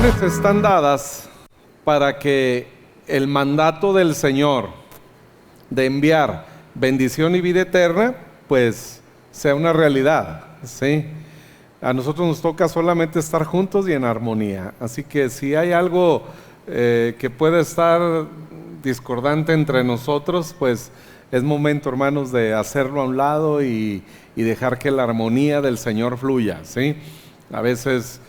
condiciones están dadas para que el mandato del Señor de enviar bendición y vida eterna, pues sea una realidad, ¿sí? A nosotros nos toca solamente estar juntos y en armonía. Así que si hay algo que puede estar discordante entre nosotros, pues es momento, hermanos, de hacerlo a un lado y dejar que la armonía del Señor fluya, ¿sí? A veces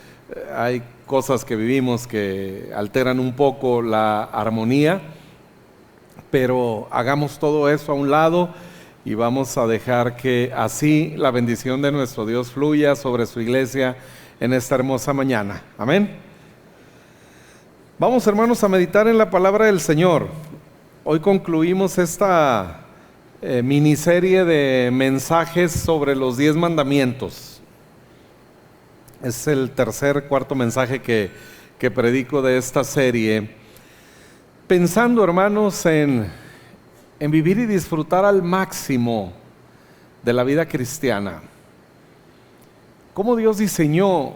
hay cosas que vivimos que alteran un poco la armonía, pero hagamos todo eso a un lado y vamos a dejar que así la bendición de nuestro Dios fluya sobre su iglesia en esta hermosa mañana. Amén. Vamos, hermanos, a meditar en la palabra del Señor. Hoy concluimos esta miniserie de mensajes sobre los 10 mandamientos. Es el cuarto mensaje que predico de esta serie, pensando, hermanos, en vivir y disfrutar al máximo de la vida cristiana. Cómo Dios diseñó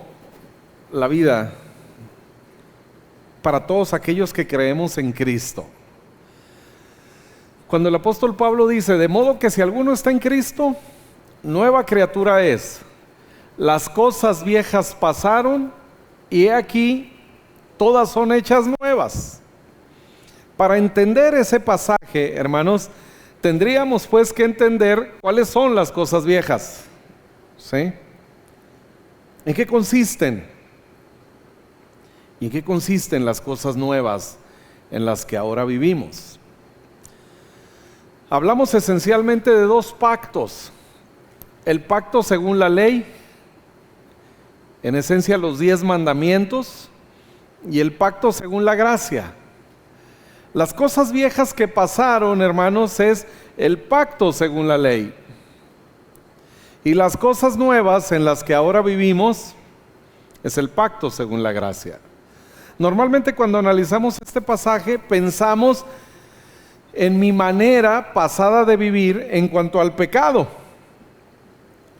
la vida para todos aquellos que creemos en Cristo. Cuando el apóstol Pablo dice, de modo que si alguno está en Cristo, nueva criatura es. Las cosas viejas pasaron y he aquí, todas son hechas nuevas. Para entender ese pasaje, hermanos, tendríamos pues que entender cuáles son las cosas viejas, ¿sí? ¿En qué consisten? ¿Y en qué consisten las cosas nuevas en las que ahora vivimos? Hablamos esencialmente de dos pactos. El pacto según la ley, en esencia los 10 mandamientos, y el pacto según la gracia. Las cosas viejas que pasaron, hermanos, es el pacto según la ley. Y las cosas nuevas en las que ahora vivimos es el pacto según la gracia. Normalmente cuando analizamos este pasaje pensamos en mi manera pasada de vivir en cuanto al pecado.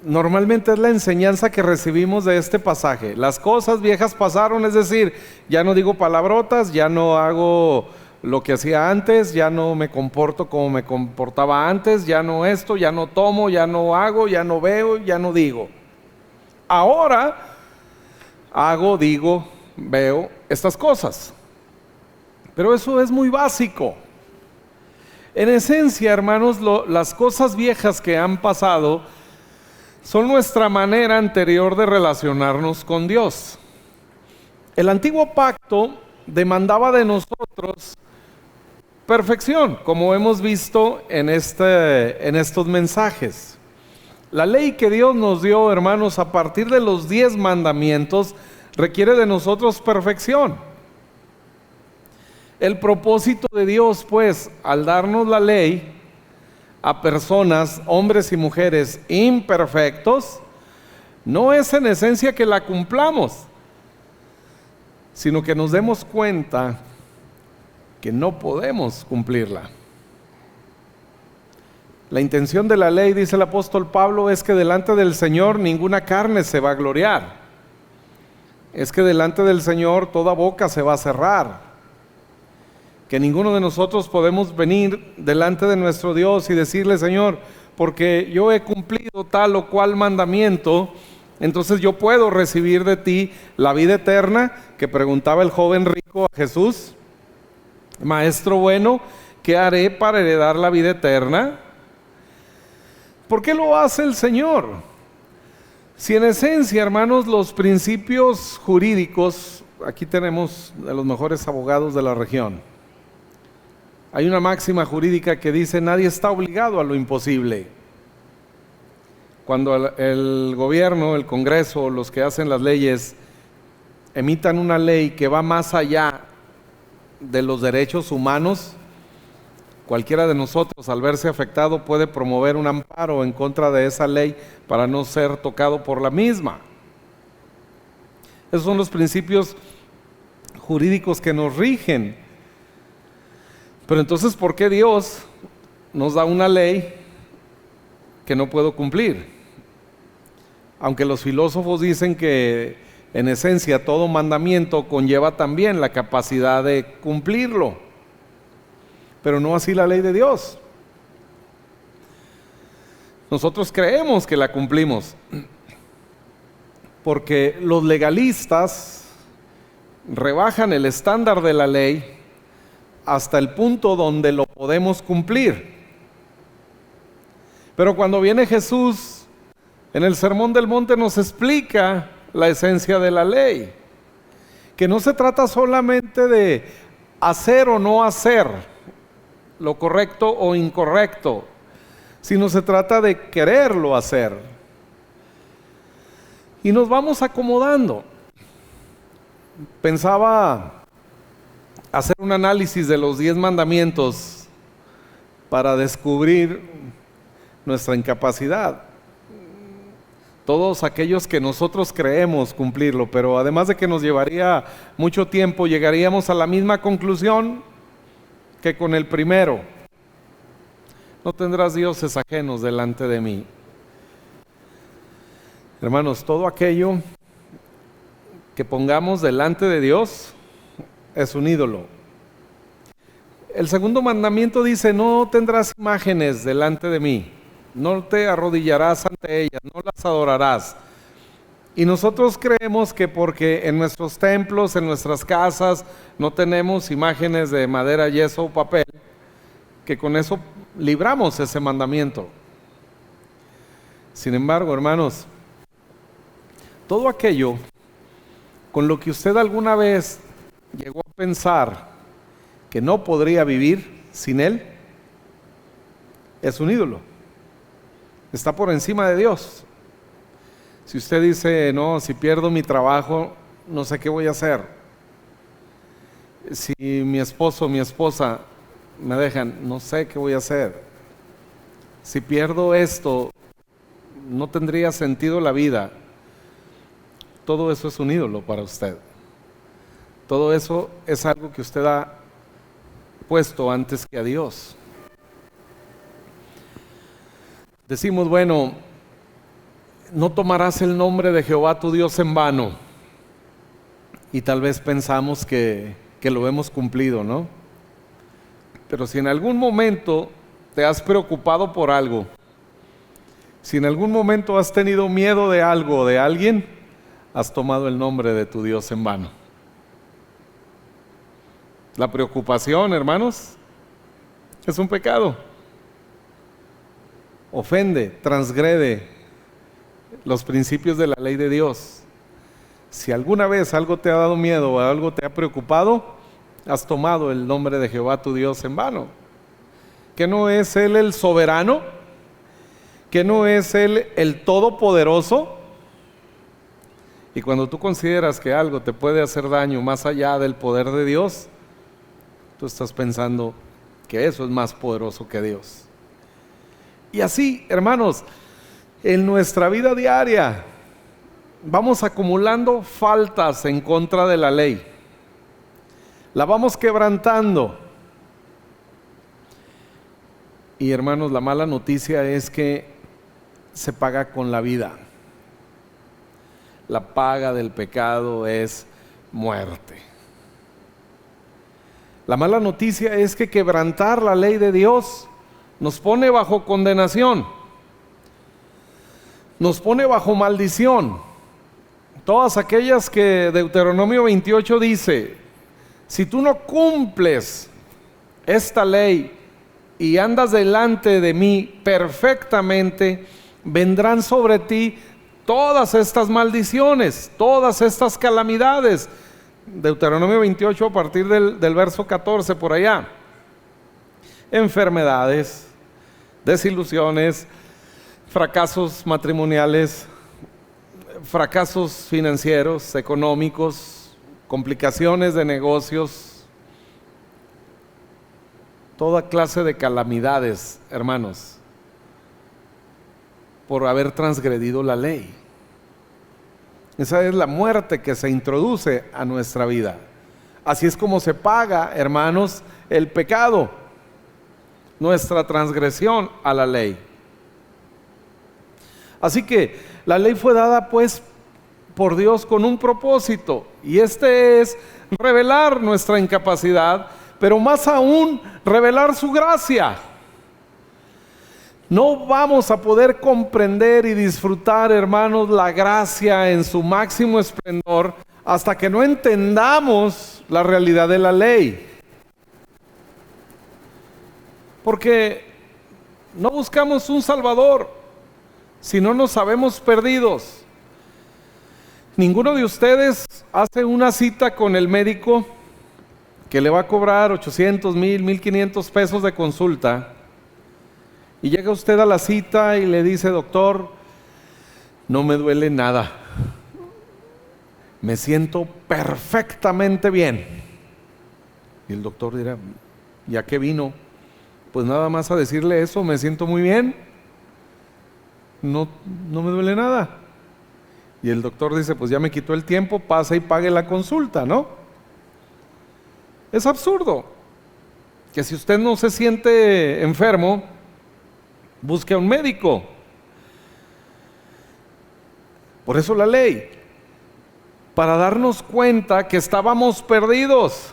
Normalmente es la enseñanza que recibimos de este pasaje. Las cosas viejas pasaron, es decir, ya no digo palabrotas, ya no hago lo que hacía antes, ya no me comporto como me comportaba antes, ya no esto, ya no tomo, ya no hago, ya no veo, ya no digo. Ahora hago, digo, veo estas cosas. Pero eso es muy básico. En esencia, hermanos, las cosas viejas que han pasado son nuestra manera anterior de relacionarnos con Dios. El antiguo pacto demandaba de nosotros perfección, como hemos visto en estos mensajes. La ley que Dios nos dio, hermanos, a partir de los 10 mandamientos, requiere de nosotros perfección. El propósito de Dios, pues, al darnos la ley a personas, hombres y mujeres imperfectos, no es en esencia que la cumplamos, sino que nos demos cuenta que no podemos cumplirla. La intención de la ley, dice el apóstol Pablo, es que delante del Señor ninguna carne se va a gloriar. Es que delante del Señor toda boca se va a cerrar. Que ninguno de nosotros podemos venir delante de nuestro Dios y decirle, Señor, porque yo he cumplido tal o cual mandamiento, entonces yo puedo recibir de ti la vida eterna, que preguntaba el joven rico a Jesús. Maestro bueno, ¿qué haré para heredar la vida eterna? ¿Por qué lo hace el Señor? Si en esencia, hermanos, los principios jurídicos, aquí tenemos a los mejores abogados de la región. Hay una máxima jurídica que dice, nadie está obligado a lo imposible. Cuando el gobierno, el Congreso, los que hacen las leyes, emitan una ley que va más allá de los derechos humanos, cualquiera de nosotros, al verse afectado, puede promover un amparo en contra de esa ley para no ser tocado por la misma. Esos son los principios jurídicos que nos rigen. Pero entonces, ¿por qué Dios nos da una ley que no puedo cumplir? Aunque los filósofos dicen que En esencia, todo mandamiento conlleva también la capacidad de cumplirlo, pero no así la ley de Dios. Nosotros creemos que la cumplimos, porque los legalistas rebajan el estándar de la ley hasta el punto donde lo podemos cumplir. Pero cuando viene Jesús en el Sermón del Monte nos explica la esencia de la ley, que no se trata solamente de hacer o no hacer lo correcto o incorrecto, sino se trata de quererlo hacer. Y nos vamos acomodando. Pensaba hacer un análisis de los 10 mandamientos para descubrir nuestra incapacidad. Todos aquellos que nosotros creemos cumplirlo, pero además de que nos llevaría mucho tiempo, llegaríamos a la misma conclusión que con el primero: no tendrás dioses ajenos delante de mí. Hermanos, todo aquello que pongamos delante de Dios es un ídolo. El segundo mandamiento dice: no tendrás imágenes delante de mí, no te arrodillarás ante ellas, no las adorarás. Y nosotros creemos que porque en nuestros templos, en nuestras casas, no tenemos imágenes de madera, yeso o papel, que con eso libramos ese mandamiento. Sin embargo, hermanos, todo aquello con lo que usted alguna vez llegó a pensar que no podría vivir sin él, es un ídolo. Está por encima de Dios. Si usted dice: no, si pierdo mi trabajo, no sé qué voy a hacer. Si mi esposo o mi esposa me dejan, no sé qué voy a hacer. Si pierdo esto, no tendría sentido la vida. Todo eso es un ídolo para usted. Todo eso es algo que usted ha puesto antes que a Dios. Decimos: bueno, no tomarás el nombre de Jehová tu Dios en vano. Y tal vez pensamos que lo hemos cumplido, ¿no? Pero si en algún momento te has preocupado por algo, si en algún momento has tenido miedo de algo o de alguien, has tomado el nombre de tu Dios en vano. La preocupación, hermanos, es un pecado. Ofende, transgrede los principios de la ley de Dios. Si alguna vez algo te ha dado miedo o algo te ha preocupado, has tomado el nombre de Jehová tu Dios en vano. ¿Que no es Él el soberano? ¿Que no es Él el todopoderoso? Y cuando tú consideras que algo te puede hacer daño más allá del poder de Dios, tú estás pensando que eso es más poderoso que Dios. Y así, hermanos, en nuestra vida diaria vamos acumulando faltas en contra de la ley. La vamos quebrantando. Y hermanos, la mala noticia es que se paga con la vida. La paga del pecado es muerte. La mala noticia es que quebrantar la ley de Dios nos pone bajo condenación, nos pone bajo maldición. Todas aquellas que Deuteronomio 28 dice: si tú no cumples esta ley y andas delante de mí perfectamente, vendrán sobre ti todas estas maldiciones, todas estas calamidades. Deuteronomio 28 a partir del verso 14 por allá. Enfermedades, desilusiones, fracasos matrimoniales, fracasos financieros, económicos, complicaciones de negocios, toda clase de calamidades, hermanos, por haber transgredido la ley. Esa es la muerte que se introduce a nuestra vida. Así es como se paga, hermanos, el pecado, nuestra transgresión a la ley. Así que la ley fue dada pues por Dios con un propósito, y este es revelar nuestra incapacidad, pero más aún revelar su gracia. No vamos a poder comprender y disfrutar, hermanos, la gracia en su máximo esplendor hasta que no entendamos la realidad de la ley. Porque no buscamos un Salvador si no nos sabemos perdidos. Ninguno de ustedes hace una cita con el médico que le va a cobrar 800, 1000, 1500 pesos de consulta, y llega usted a la cita y le dice: doctor, no me duele nada, me siento perfectamente bien. Y el doctor dirá: ¿ya qué vino? Pues nada más a decirle eso, me siento muy bien, no me duele nada. Y el doctor dice: pues ya me quitó el tiempo, pasa y pague la consulta, ¿no? Es absurdo que si usted no se siente enfermo, busque a un médico. Por eso la ley, para darnos cuenta que estábamos perdidos,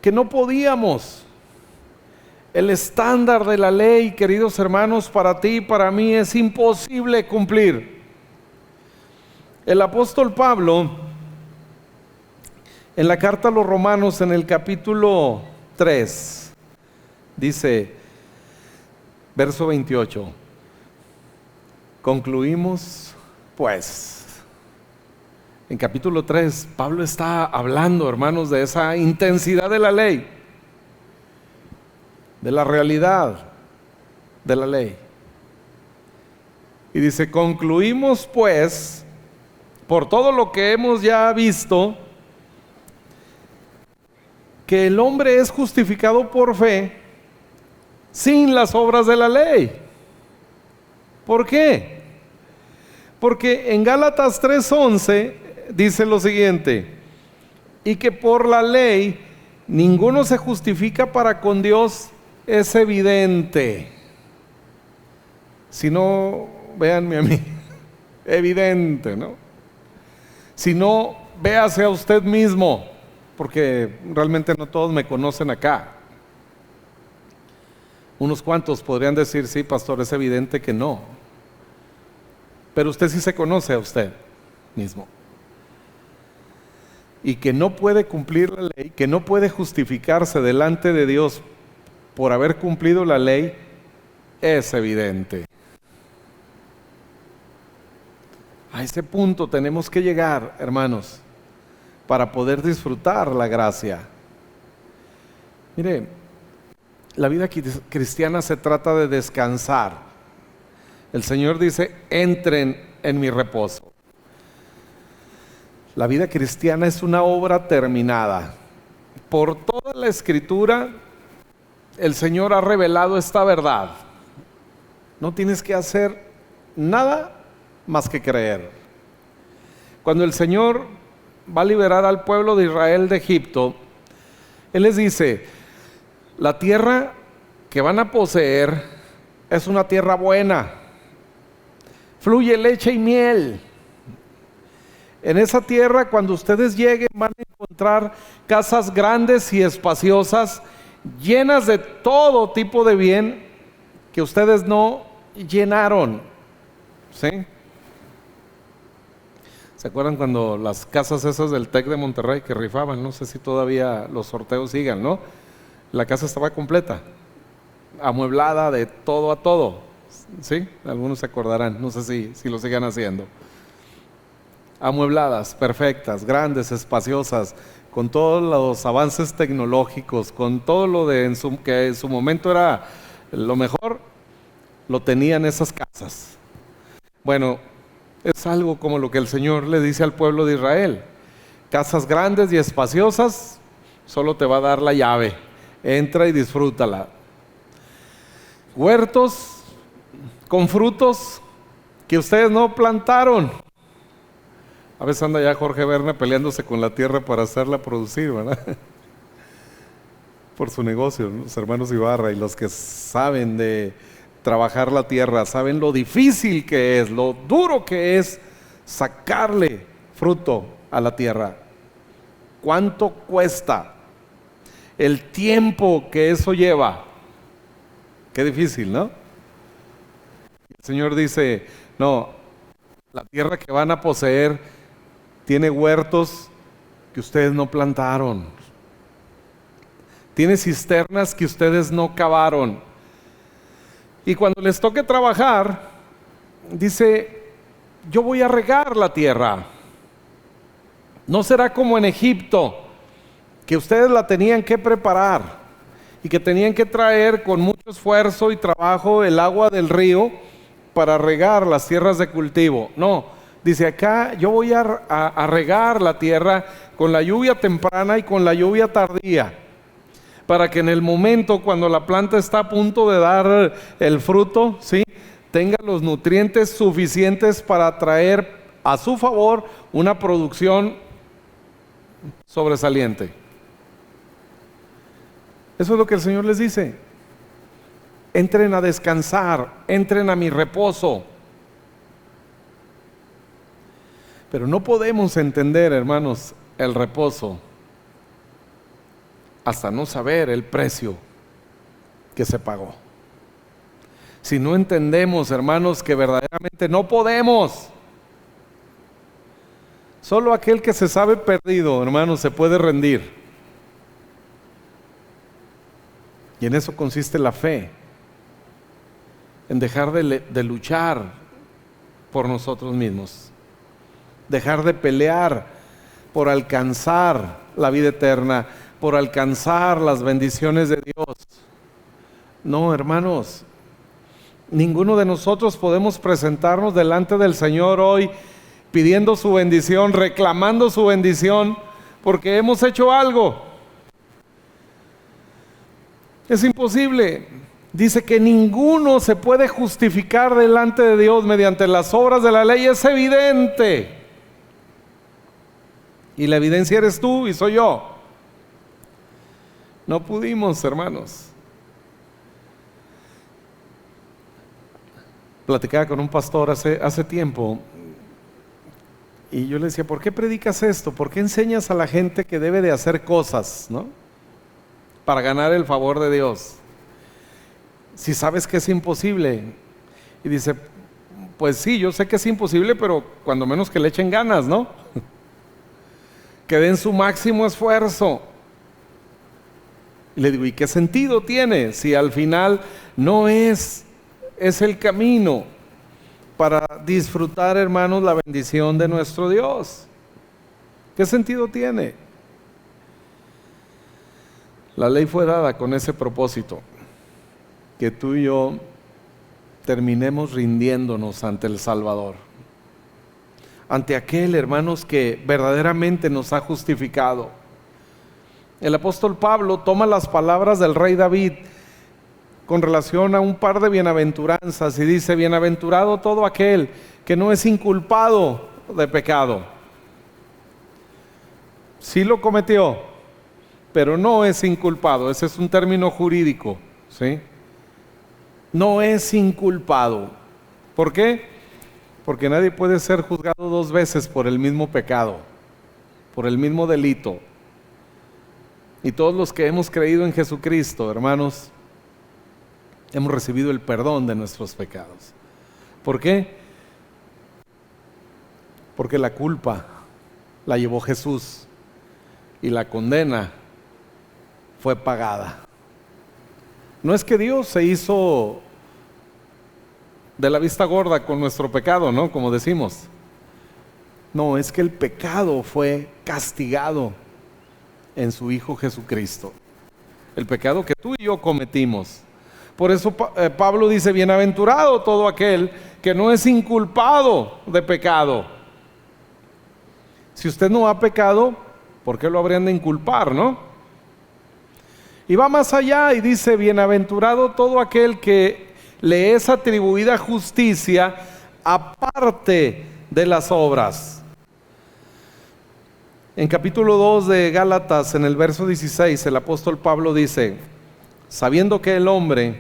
que no podíamos. El estándar de la ley, queridos hermanos, para ti y para mí es imposible cumplir. El apóstol Pablo, en la carta a los Romanos, en el capítulo 3, dice, verso 28, concluimos pues. En capítulo 3, Pablo está hablando, hermanos, de esa intensidad de la ley, de la realidad de la ley. Y dice: concluimos pues, por todo lo que hemos ya visto, que el hombre es justificado por fe sin las obras de la ley. ¿Por qué? Porque en Gálatas 3:11 dice lo siguiente: y que por la ley ninguno se justifica para con Dios, es evidente. Si no, véanme a mí, evidente, ¿no? Si no, véase a usted mismo, porque realmente no todos me conocen acá. Unos cuantos podrían decir: sí, pastor, es evidente que no. Pero usted sí se conoce a usted mismo. Y que no puede cumplir la ley, que no puede justificarse delante de Dios por haber cumplido la ley, es evidente. A ese punto tenemos que llegar, hermanos, para poder disfrutar la gracia. Mire, la vida cristiana se trata de descansar. El Señor dice: entren en mi reposo. La vida cristiana es una obra terminada. Por toda la Escritura, el Señor ha revelado esta verdad. No tienes que hacer nada más que creer. Cuando el Señor va a liberar al pueblo de Israel de Egipto, Él les dice: la tierra que van a poseer es una tierra buena, fluye leche y miel. En esa tierra, cuando ustedes lleguen, van a encontrar casas grandes y espaciosas, llenas de todo tipo de bien que ustedes no llenaron. ¿Sí? ¿Se acuerdan cuando las casas esas del TEC de Monterrey que rifaban? No sé si todavía los sorteos sigan, ¿no? La casa estaba completa, amueblada de todo a todo. ¿Sí? Algunos se acordarán, no sé si lo sigan haciendo. Amuebladas, perfectas, grandes, espaciosas, con todos los avances tecnológicos, con todo lo de que en su momento era lo mejor, lo tenían esas casas. Bueno, es algo como lo que el Señor le dice al pueblo de Israel: casas grandes y espaciosas, solo te va a dar la llave, entra y disfrútala. Huertos con frutos que ustedes no plantaron. A veces anda ya Jorge Berna peleándose con la tierra para hacerla producir, ¿verdad? Por su negocio, ¿no? Los hermanos Ibarra y los que saben de trabajar la tierra, saben lo difícil que es, lo duro que es sacarle fruto a la tierra. ¿Cuánto cuesta? El tiempo que eso lleva. Qué difícil, ¿no? El Señor dice, no, la tierra que van a poseer tiene huertos que ustedes no plantaron. Tiene cisternas que ustedes no cavaron. Y cuando les toque trabajar, dice, yo voy a regar la tierra. No será como en Egipto, que ustedes la tenían que preparar y que tenían que traer con mucho esfuerzo y trabajo el agua del río para regar las tierras de cultivo. No, dice acá, yo voy a regar la tierra con la lluvia temprana y con la lluvia tardía, para que en el momento cuando la planta está a punto de dar el fruto, ¿sí?, tenga los nutrientes suficientes para traer a su favor una producción sobresaliente. Eso es lo que el Señor les dice. Entren a descansar, entren a mi reposo. Pero no podemos entender, hermanos, el reposo hasta no saber el precio que se pagó. Si no entendemos, hermanos, que verdaderamente no podemos. Solo aquel que se sabe perdido, hermanos, se puede rendir. Y en eso consiste la fe, en dejar de luchar por nosotros mismos, dejar de pelear por alcanzar la vida eterna, por alcanzar las bendiciones de Dios. No, hermanos, ninguno de nosotros podemos presentarnos delante del Señor hoy pidiendo su bendición, reclamando su bendición, porque hemos hecho algo. Es imposible. Dice que ninguno se puede justificar delante de Dios mediante las obras de la ley. Es evidente. Y la evidencia eres tú y soy yo. No pudimos, hermanos. Platicaba con un pastor hace tiempo y yo le decía, ¿por qué predicas esto? ¿Por qué enseñas a la gente que debe de hacer cosas, ¿no?, para ganar el favor de Dios, si sabes que es imposible? Y dice, pues sí, yo sé que es imposible, pero cuando menos que le echen ganas, ¿no? Que den su máximo esfuerzo. Y le digo, ¿y qué sentido tiene si al final no es el camino para disfrutar, hermanos, la bendición de nuestro Dios? ¿Qué sentido tiene? La ley fue dada con ese propósito, que tú y yo terminemos rindiéndonos ante el Salvador, ante aquel, hermanos, que verdaderamente nos ha justificado. El apóstol Pablo toma las palabras del rey David con relación a un par de bienaventuranzas y dice, bienaventurado todo aquel que no es inculpado de pecado. Sí lo cometió, pero no es inculpado. Ese es un término jurídico, ¿sí? No es inculpado. ¿Por qué? Porque nadie puede ser juzgado dos veces por el mismo pecado, por el mismo delito. Y todos los que hemos creído en Jesucristo, hermanos, hemos recibido el perdón de nuestros pecados. ¿Por qué? Porque la culpa la llevó Jesús y la condena fue pagada. No es que Dios se hizo de la vista gorda con nuestro pecado, ¿no?, como decimos. No, es que el pecado fue castigado en su Hijo Jesucristo. El pecado que tú y yo cometimos. Por eso Pablo dice, bienaventurado todo aquel que no es inculpado de pecado. Si usted no ha pecado, ¿por qué lo habrían de inculpar, no? Y va más allá y dice, bienaventurado todo aquel que le es atribuida justicia aparte de las obras. En capítulo 2 de Gálatas, en el verso 16, el apóstol Pablo dice, sabiendo que el hombre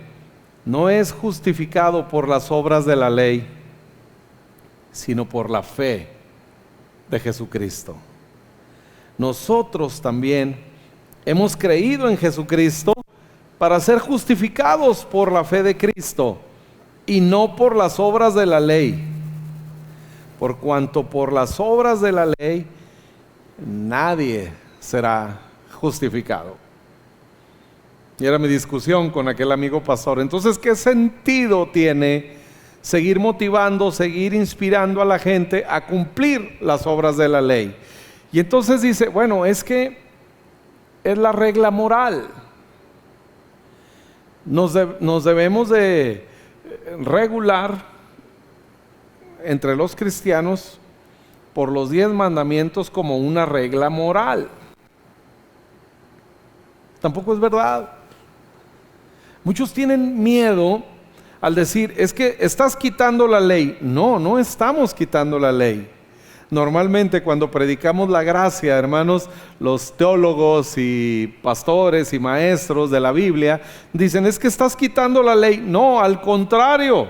no es justificado por las obras de la ley, sino por la fe de Jesucristo. Nosotros también hemos creído en Jesucristo para ser justificados por la fe de Cristo y no por las obras de la ley. Por cuanto por las obras de la ley nadie será justificado. Y era mi discusión con aquel amigo pastor. Entonces, ¿qué sentido tiene seguir motivando, seguir inspirando a la gente a cumplir las obras de la ley? Y entonces dice, bueno, es que es la regla moral. Nos debemos de regular entre los cristianos por los 10 mandamientos como una regla moral. Tampoco es verdad. Muchos tienen miedo al decir, es que estás quitando la ley. No, no estamos quitando la ley. Normalmente cuando predicamos la gracia, hermanos, los teólogos y pastores y maestros de la Biblia dicen, es que estás quitando la ley. No, al contrario,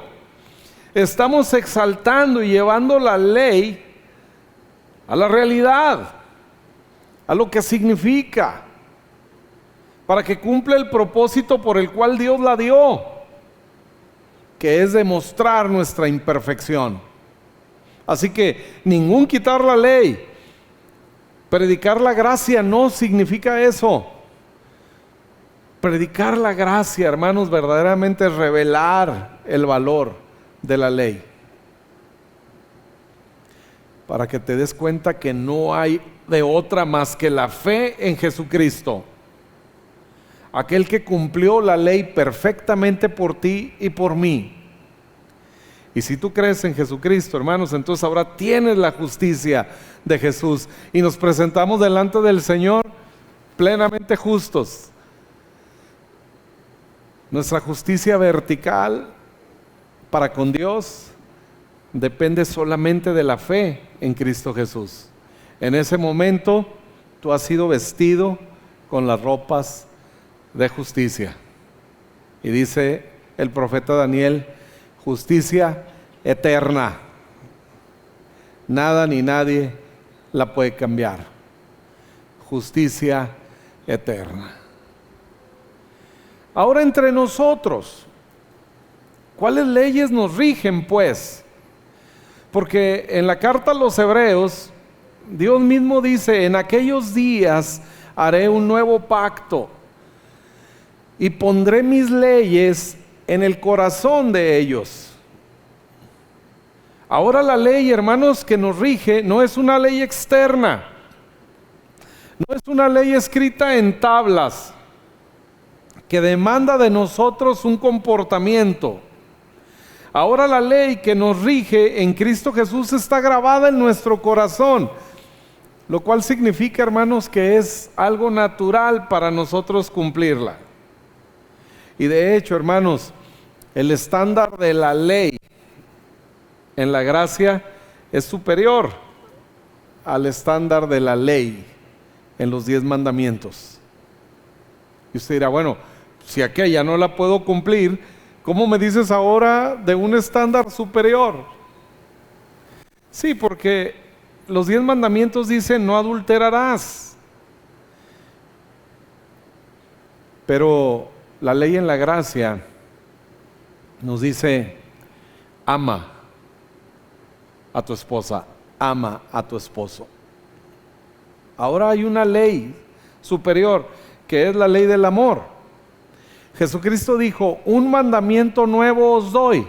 estamos exaltando y llevando la ley a la realidad, a lo que significa, para que cumpla el propósito por el cual Dios la dio, que es demostrar nuestra imperfección. Así que ningún quitar la ley, predicar la gracia no significa eso. Predicar la gracia, hermanos, verdaderamente es revelar el valor de la ley, para que te des cuenta que no hay de otra más que la fe en Jesucristo, aquel que cumplió la ley perfectamente por ti y por mí. Y si tú crees en Jesucristo, hermanos, entonces ahora tienes la justicia de Jesús y nos presentamos delante del Señor plenamente justos. Nuestra justicia vertical para con Dios depende solamente de la fe en Cristo Jesús. En ese momento tú has sido vestido con las ropas de justicia. Y dice el profeta Daniel, justicia eterna. Nada ni nadie la puede cambiar. Justicia eterna. Ahora entre nosotros, ¿cuáles leyes nos rigen pues? Porque en la carta a los Hebreos, Dios mismo dice, en aquellos días haré un nuevo pacto y pondré mis leyes en el corazón de ellos. Ahora la ley, hermanos, que nos rige no es una ley externa, no es una ley escrita en tablas que demanda de nosotros un comportamiento. Ahora la ley que nos rige en Cristo Jesús está grabada en nuestro corazón, lo cual significa, hermanos, que es algo natural para nosotros cumplirla. Y de hecho, hermanos, el estándar de la ley en la gracia es superior al estándar de la ley en los 10 mandamientos. Y usted dirá, bueno, si aquella no la puedo cumplir, ¿cómo me dices ahora de un estándar superior? Sí, porque los 10 mandamientos dicen no adulterarás. Pero la ley en la gracia nos dice, ama a tu esposa, ama a tu esposo. Ahora hay una ley superior, que es la ley del amor. Jesucristo dijo, un mandamiento nuevo os doy.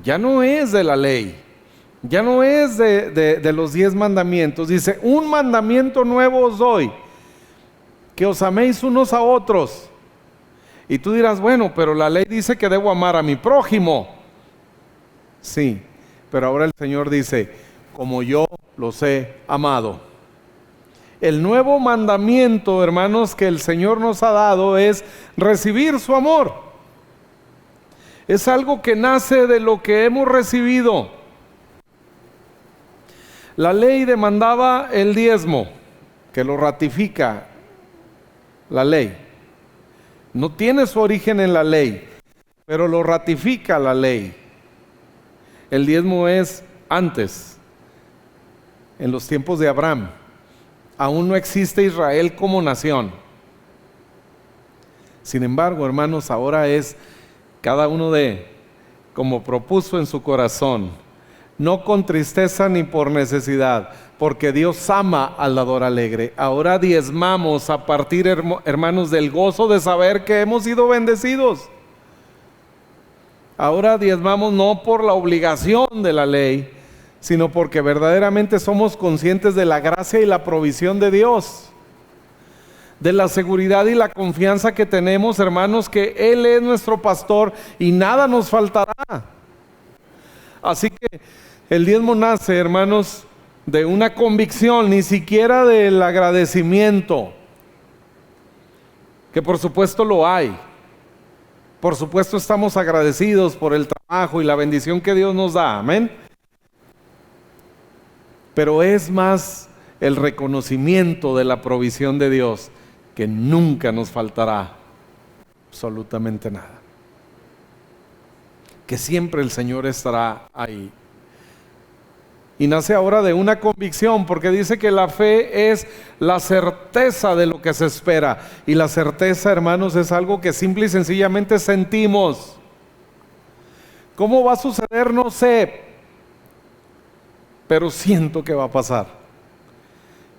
Ya no es de la ley, ya no es de los 10 mandamientos. Dice, un mandamiento nuevo os doy, que os améis unos a otros. Y tú dirás, bueno, pero la ley dice que debo amar a mi prójimo. Sí, pero ahora el Señor dice, como yo los he amado. El nuevo mandamiento, hermanos, que el Señor nos ha dado es recibir su amor. Es algo que nace de lo que hemos recibido. La ley demandaba el diezmo, que lo ratifica la ley. No tiene su origen en la ley, pero lo ratifica la ley. El diezmo es antes en los tiempos de Abraham. Aún no existe Israel como nación. Sin embargo, hermanos, ahora es cada uno como propuso en su corazón, no con tristeza ni por necesidad, porque Dios ama al dador alegre. Ahora diezmamos a partir, hermanos, del gozo de saber que hemos sido bendecidos. Ahora diezmamos no por la obligación de la ley, sino porque verdaderamente somos conscientes de la gracia y la provisión de Dios, de la seguridad y la confianza que tenemos, hermanos, que Él es nuestro pastor y nada nos faltará. Así que el diezmo nace, hermanos, de una convicción, ni siquiera del agradecimiento, que por supuesto lo hay. Por supuesto estamos agradecidos por el trabajo y la bendición que Dios nos da, amén. Pero es más el reconocimiento de la provisión de Dios, que nunca nos faltará absolutamente nada, que siempre el Señor estará ahí. Y nace ahora de una convicción, porque dice que la fe es la certeza de lo que se espera. Y la certeza, hermanos, es algo que simple y sencillamente sentimos. ¿Cómo va a suceder? No sé, pero siento que va a pasar.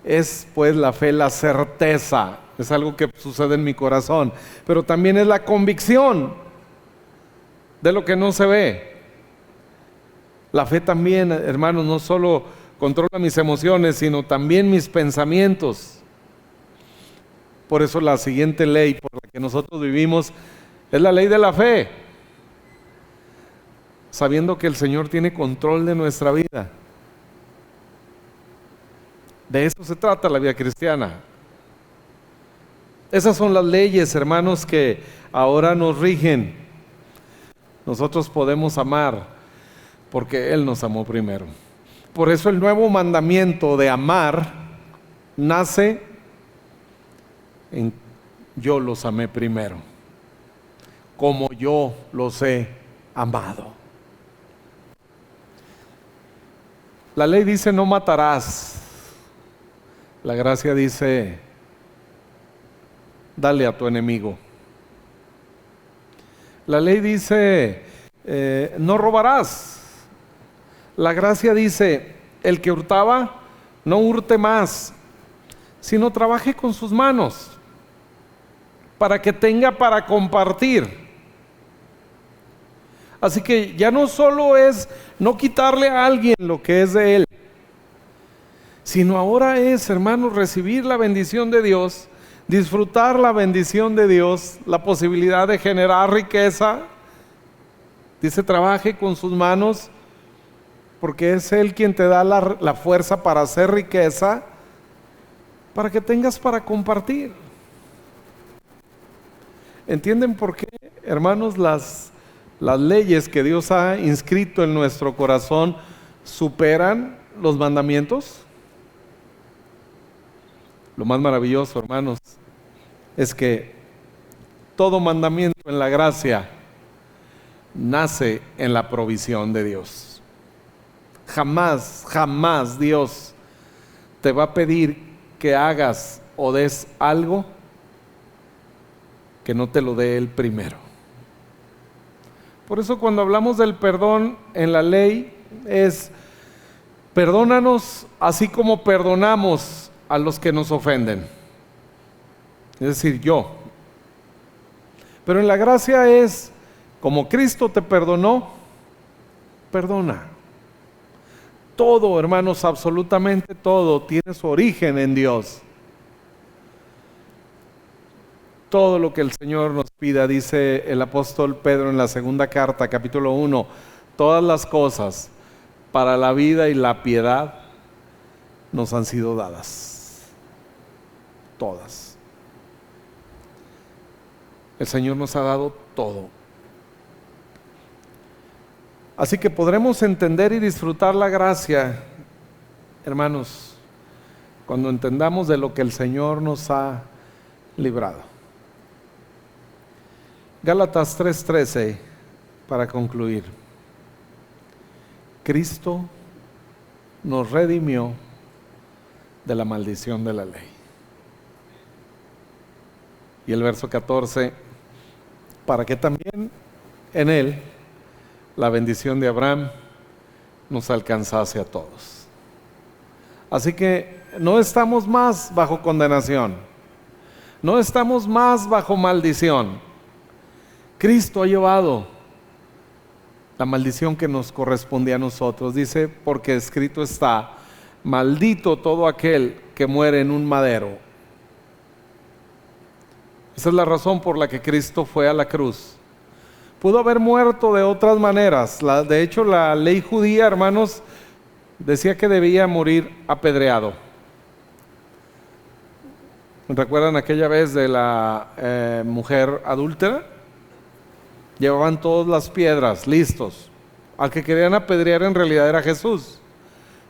Es pues la fe, la certeza, es algo que sucede en mi corazón, pero también es la convicción de lo que no se ve. La fe también, hermanos, no solo controla mis emociones, sino también mis pensamientos. Por eso la siguiente ley por la que nosotros vivimos es la ley de la fe, sabiendo que el Señor tiene control de nuestra vida. De eso se trata la vida cristiana. Esas son las leyes, hermanos, que ahora nos rigen. Nosotros podemos amar porque Él nos amó primero. Por eso el nuevo mandamiento de amar nace en yo los amé primero, como yo los he amado. La ley dice no matarás. La gracia dice dale a tu enemigo. La ley dice no robarás. La gracia dice, el que hurtaba, no hurte más, sino trabaje con sus manos, para que tenga para compartir. Así que ya no solo es no quitarle a alguien lo que es de él, sino ahora es, hermanos, recibir la bendición de Dios, disfrutar la bendición de Dios, la posibilidad de generar riqueza. Dice, trabaje con sus manos, porque es Él quien te da la fuerza para hacer riqueza, para que tengas para compartir. ¿Entienden por qué, hermanos, las leyes que Dios ha inscrito en nuestro corazón superan los mandamientos? Lo más maravilloso, hermanos, es que todo mandamiento en la gracia nace en la provisión de Dios. Jamás, jamás Dios te va a pedir que hagas o des algo que no te lo dé Él primero. Por eso cuando hablamos del perdón en la ley es perdónanos así como perdonamos a los que nos ofenden. Es decir, yo. Pero en la gracia es como Cristo te perdonó, perdona. Todo, hermanos, absolutamente todo tiene su origen en Dios. Todo lo que el Señor nos pida, dice el apóstol Pedro en la segunda carta, capítulo 1, todas las cosas para la vida y la piedad nos han sido dadas. Todas. El Señor nos ha dado todo. Así que podremos entender y disfrutar la gracia, hermanos, cuando entendamos de lo que el Señor nos ha librado. Gálatas 3:13, para concluir. Cristo nos redimió de la maldición de la ley. Y el verso 14, para que también en él la bendición de Abraham nos alcanzase a todos. Así que no estamos más bajo condenación, no estamos más bajo maldición. Cristo ha llevado la maldición que nos correspondía a nosotros. Dice, porque escrito está, maldito todo aquel que muere en un madero. Esa es la razón por la que Cristo fue a la cruz. Pudo haber muerto de otras maneras. De hecho, la ley judía, hermanos, decía que debía morir apedreado. ¿Recuerdan aquella vez de la mujer adúltera? Llevaban todas las piedras listos. Al que querían apedrear en realidad era Jesús.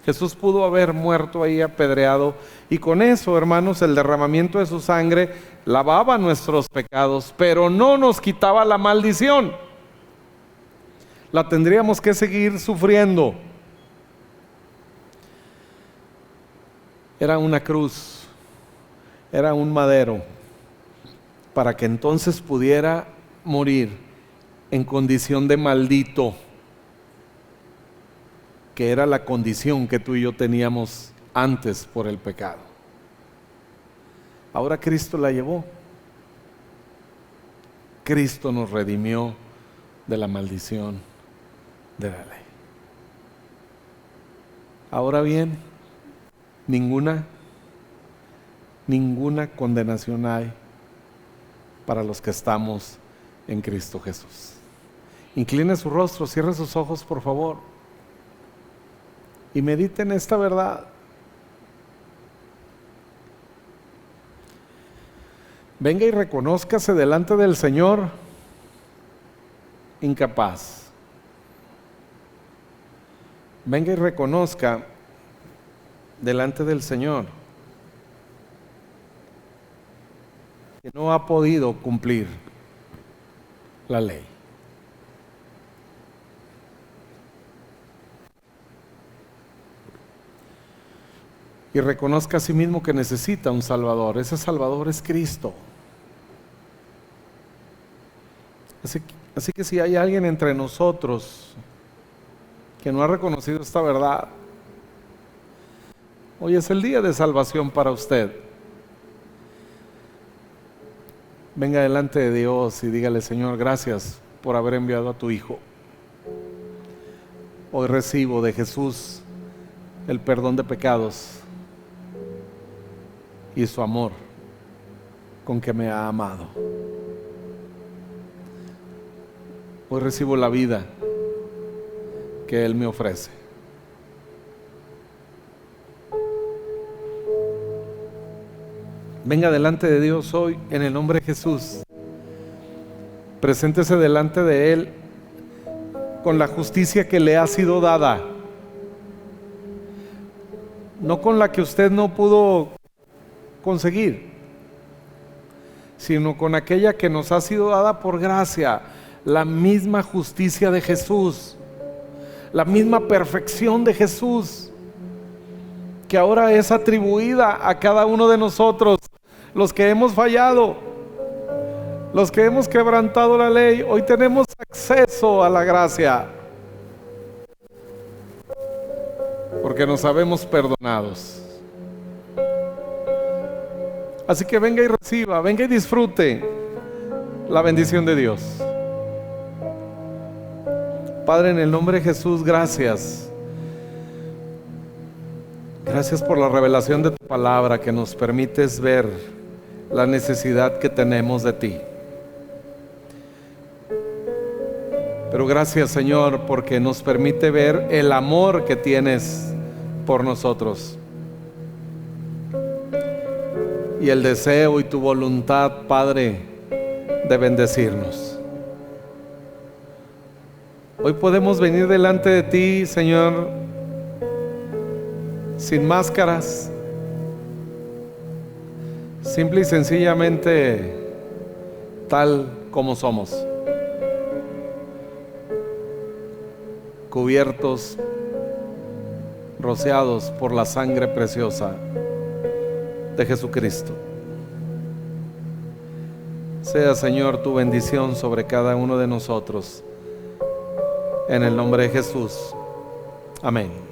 Jesús pudo haber muerto ahí apedreado, y con eso, hermanos, el derramamiento de su sangre lavaba nuestros pecados, pero no nos quitaba la maldición. La tendríamos que seguir sufriendo. Era una cruz, era un madero, para que entonces pudiera morir en condición de maldito, que era la condición que tú y yo teníamos antes por el pecado. Ahora Cristo la llevó. Cristo nos redimió de la maldición de la ley. Ahora bien, ninguna condenación hay para los que estamos en Cristo Jesús. Incline su rostro, cierre sus ojos, por favor, y mediten esta verdad. Venga y reconózcase delante del Señor incapaz. Venga y reconozca delante del Señor que no ha podido cumplir la ley. Y reconozca a sí mismo que necesita un Salvador. Ese Salvador es Cristo. Así que si hay alguien entre nosotros que no ha reconocido esta verdad, hoy es el día de salvación para usted. Venga delante de Dios y dígale: Señor, gracias por haber enviado a tu Hijo. Hoy recibo de Jesús el perdón de pecados y su amor con que me ha amado. Hoy recibo la vida que Él me ofrece. Venga delante de Dios hoy en el nombre de Jesús. Preséntese delante de Él con la justicia que le ha sido dada, no con la que usted no pudo conseguir, sino con aquella que nos ha sido dada por gracia, la misma justicia de Jesús, la misma perfección de Jesús, que ahora es atribuida a cada uno de nosotros, los que hemos fallado, los que hemos quebrantado la ley. Hoy tenemos acceso a la gracia, porque nos sabemos perdonados. Así que venga y reciba, venga y disfrute la bendición de Dios. Padre, en el nombre de Jesús, gracias. Gracias por la revelación de tu palabra, que nos permites ver la necesidad que tenemos de ti. Pero gracias, Señor, porque nos permite ver el amor que tienes por nosotros, y el deseo y tu voluntad, Padre, de bendecirnos. Hoy podemos venir delante de ti, Señor, sin máscaras, simple y sencillamente tal como somos, cubiertos, rociados por la sangre preciosa de Jesucristo. Sea, Señor, tu bendición sobre cada uno de nosotros. En el nombre de Jesús. Amén.